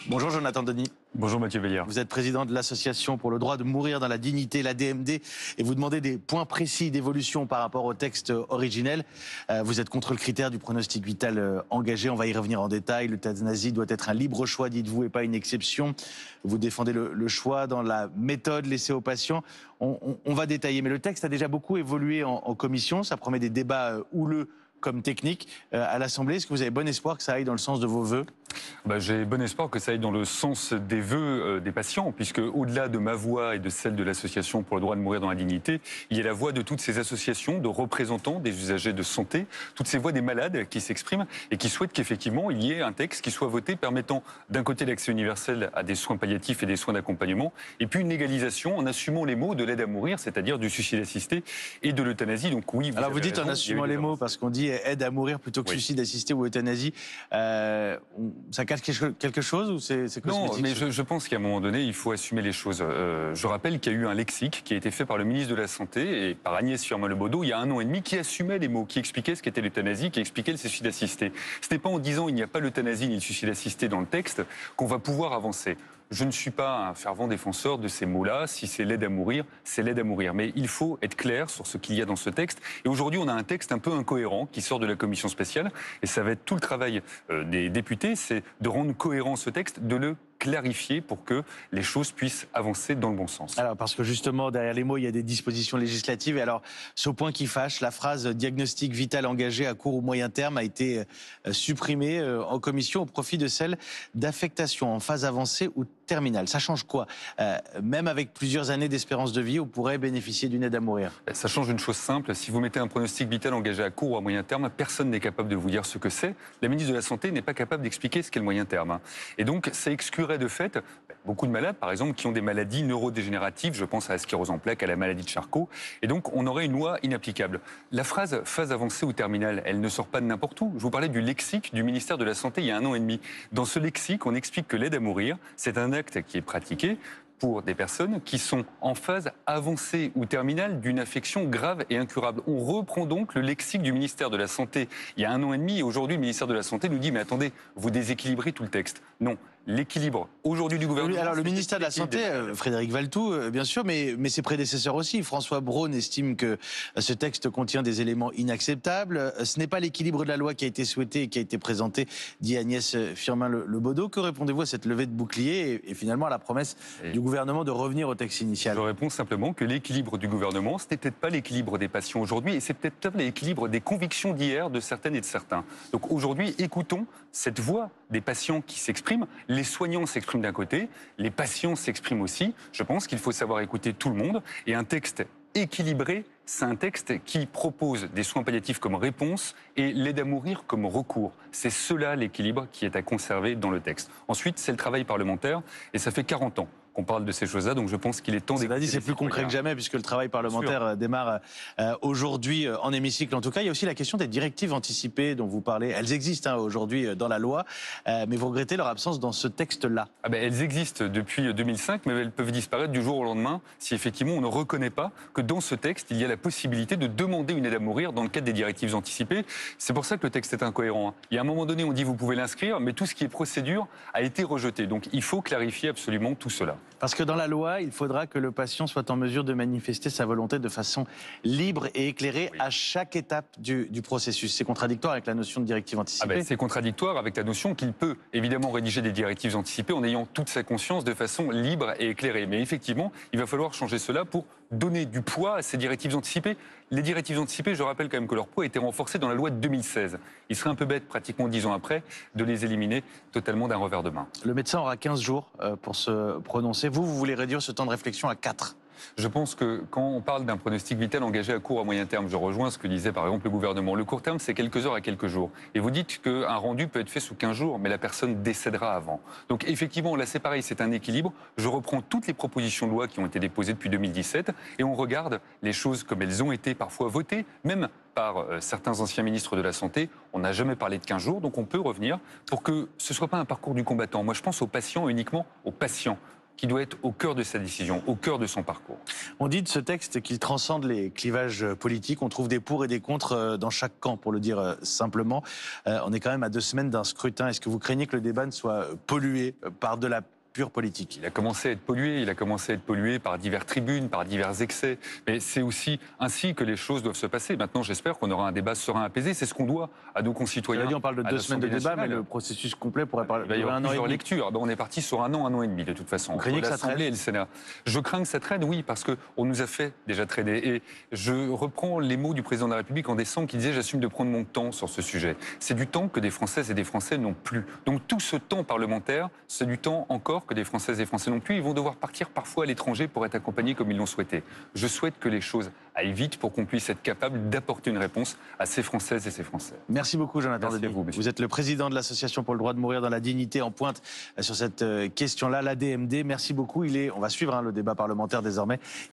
Bonjour Jonathan Denis. Bonjour Mathieu Veillard. Vous êtes président de l'association pour le droit de mourir dans la dignité, la DMD, et vous demandez des points précis d'évolution par rapport au texte originel. Vous êtes contre le critère du pronostic vital engagé, on va y revenir en détail. L'euthanasie doit être un libre choix, dites-vous, et pas une exception. Vous défendez le choix dans la méthode laissée aux patients. On va détailler, mais le texte a déjà beaucoup évolué en commission, ça promet des débats houleux comme technique à l'Assemblée. Est-ce que vous avez bon espoir que ça aille dans le sens de vos vœux ? J'ai bon espoir que ça aille dans le sens des vœux des patients, puisque au-delà de ma voix et de celle de l'association pour le droit de mourir dans la dignité, il y a la voix de toutes ces associations de représentants des usagers de santé, toutes ces voix des malades qui s'expriment et qui souhaitent qu'effectivement il y ait un texte qui soit voté permettant d'un côté l'accès universel à des soins palliatifs et des soins d'accompagnement, et puis une égalisation en assumant les mots de l'aide à mourir, c'est-à-dire du suicide assisté et de l'euthanasie. Donc oui. Alors vous dites en assumant les mots, parce qu'on dit aide à mourir plutôt que suicide assisté ou euthanasie. Ça cache quelque chose ou c'est cosmétique? Non, mais je pense qu'à un moment donné, il faut assumer les choses. Je rappelle qu'il y a eu un lexique qui a été fait par le ministre de la Santé et par Agnès Firmin-Lebaudot il y a 1 an et demi, qui assumait les mots, qui expliquait ce qu'était l'euthanasie, qui expliquait le suicide assisté. Ce n'est pas en disant il n'y a pas l'euthanasie ni le suicide assisté dans le texte qu'on va pouvoir avancer. Je ne suis pas un fervent défenseur de ces mots-là. Si c'est l'aide à mourir, c'est l'aide à mourir. Mais il faut être clair sur ce qu'il y a dans ce texte. Et aujourd'hui, on a un texte un peu incohérent qui sort de la commission spéciale. Et ça va être tout le travail des députés, c'est de rendre cohérent ce texte, de le clarifier pour que les choses puissent avancer dans le bon sens. Alors, parce que justement, derrière les mots, il y a des dispositions législatives. Et alors, ce point qui fâche, la phrase « diagnostic vital engagé à court ou moyen terme » a été supprimée en commission au profit de celle d'affectation en phase avancée ou terminale. Ça change quoi? Même avec plusieurs années d'espérance de vie, on pourrait bénéficier d'une aide à mourir. Ça change une chose simple. Si vous mettez un pronostic vital engagé à court ou à moyen terme, personne n'est capable de vous dire ce que c'est. La ministre de la Santé n'est pas capable d'expliquer ce qu'est le moyen terme. Et donc, ça exclurait de fait beaucoup de malades, par exemple, qui ont des maladies neurodégénératives. Je pense à la sclérose en plaques, à la maladie de Charcot. Et donc, on aurait une loi inapplicable. La phrase « phase avancée ou terminale », elle ne sort pas de n'importe où. Je vous parlais du lexique du ministère de la Santé il y a 1 an et demi. Dans ce lexique, on explique que l'aide à mourir, c'est un acte qui est pratiqué pour des personnes qui sont en phase avancée ou terminale d'une affection grave et incurable. On reprend donc le lexique du ministère de la Santé il y a 1 an et demi, et aujourd'hui le ministère de la Santé nous dit « mais attendez, vous déséquilibrez tout le texte ». Non, l'équilibre aujourd'hui du gouvernement... Oui, alors le ministère de la Santé, Frédéric Valletoux, bien sûr, mais ses prédécesseurs aussi. François Braun estime que ce texte contient des éléments inacceptables. Ce n'est pas l'équilibre de la loi qui a été souhaité et qui a été présenté, dit Agnès Firmin-Lebaudot. Que répondez-vous à cette levée de bouclier et finalement à la promesse du gouvernement de revenir au texte initial? Je réponds simplement que l'équilibre du gouvernement, ce n'est peut-être pas l'équilibre des patients aujourd'hui, et c'est peut-être pas l'équilibre des convictions d'hier de certaines et de certains. Donc aujourd'hui, écoutons cette voix des patients qui s'expriment. Les soignants s'expriment d'un côté, les patients s'expriment aussi. Je pense qu'il faut savoir écouter tout le monde, et un texte équilibré, c'est un texte qui propose des soins palliatifs comme réponse et l'aide à mourir comme recours. C'est cela l'équilibre qui est à conserver dans le texte. Ensuite, c'est le travail parlementaire, et ça fait 40 ans qu'on parle de ces choses-là, donc je pense qu'il est temps d'écouter. Cela dit, c'est plus concret que jamais, puisque le travail parlementaire démarre aujourd'hui en hémicycle. En tout cas, il y a aussi la question des directives anticipées dont vous parlez. Elles existent aujourd'hui dans la loi, mais vous regrettez leur absence dans ce texte-là. Elles existent depuis 2005, mais elles peuvent disparaître du jour au lendemain si effectivement on ne reconnaît pas que dans ce texte, il y a la possibilité de demander une aide à mourir dans le cadre des directives anticipées. C'est pour ça que le texte est incohérent. Il y a un moment donné, on dit vous pouvez l'inscrire, mais tout ce qui est procédure a été rejeté. Donc il faut clarifier absolument tout cela. Parce que dans la loi, il faudra que le patient soit en mesure de manifester sa volonté de façon libre et éclairée à chaque étape du processus. C'est contradictoire avec la notion de directive anticipée. C'est contradictoire avec la notion qu'il peut évidemment rédiger des directives anticipées en ayant toute sa conscience de façon libre et éclairée. Mais effectivement, il va falloir changer cela pour donner du poids à ces directives anticipées. Les directives anticipées, je rappelle quand même que leur poids a été renforcé dans la loi de 2016. Il serait un peu bête, pratiquement 10 ans après, de les éliminer totalement d'un revers de main. Le médecin aura 15 jours pour se prononcer. Vous voulez réduire ce temps de réflexion à 4? Je pense que quand on parle d'un pronostic vital engagé à court ou à moyen terme, je rejoins ce que disait par exemple le gouvernement. Le court terme, c'est quelques heures à quelques jours. Et vous dites qu'un rendu peut être fait sous 15 jours, mais la personne décédera avant. Donc effectivement, là c'est pareil, c'est un équilibre. Je reprends toutes les propositions de loi qui ont été déposées depuis 2017 et on regarde les choses comme elles ont été parfois votées, même par certains anciens ministres de la Santé. On n'a jamais parlé de 15 jours, donc on peut revenir pour que ce ne soit pas un parcours du combattant. Moi je pense aux patients, uniquement aux patients. qui doit être au cœur de sa décision, au cœur de son parcours. On dit de ce texte qu'il transcende les clivages politiques. On trouve des pour et des contre dans chaque camp, pour le dire simplement. On est quand même à 2 semaines d'un scrutin. Est-ce que vous craignez que le débat ne soit pollué par de la pure politique? Il a commencé à être pollué par divers tribunes, par divers excès. Mais c'est aussi ainsi que les choses doivent se passer. Maintenant, j'espère qu'on aura un débat serein, apaisé. C'est ce qu'on doit à nos concitoyens. On parle de 2 semaines de débat, mais le processus complet pourrait parler Il va y avoir un an et plusieurs demi. lectures. Ben, on est parti sur un an et demi, de toute façon. Vous craignez que ça traîne? L'Assemblée et le Sénat. Je crains que ça traîne, oui, parce qu'on nous a fait déjà traîner. Et je reprends les mots du président de la République en décembre qui disait « J'assume de prendre mon temps sur ce sujet ». C'est du temps que des Françaises et des Français n'ont plus. Donc tout ce temps parlementaire, c'est du temps encore que des Françaises et Français non plus. Ils vont devoir partir parfois à l'étranger pour être accompagnés comme ils l'ont souhaité. Je souhaite que les choses aillent vite pour qu'on puisse être capable d'apporter une réponse à ces Françaises et ces Français. Merci beaucoup, Jonathan Merci Denis. à vous, monsieur. Vous êtes le président de l'Association pour le droit de mourir dans la dignité, en pointe sur cette question-là, l'ADMD. Merci beaucoup. On va suivre le débat parlementaire désormais.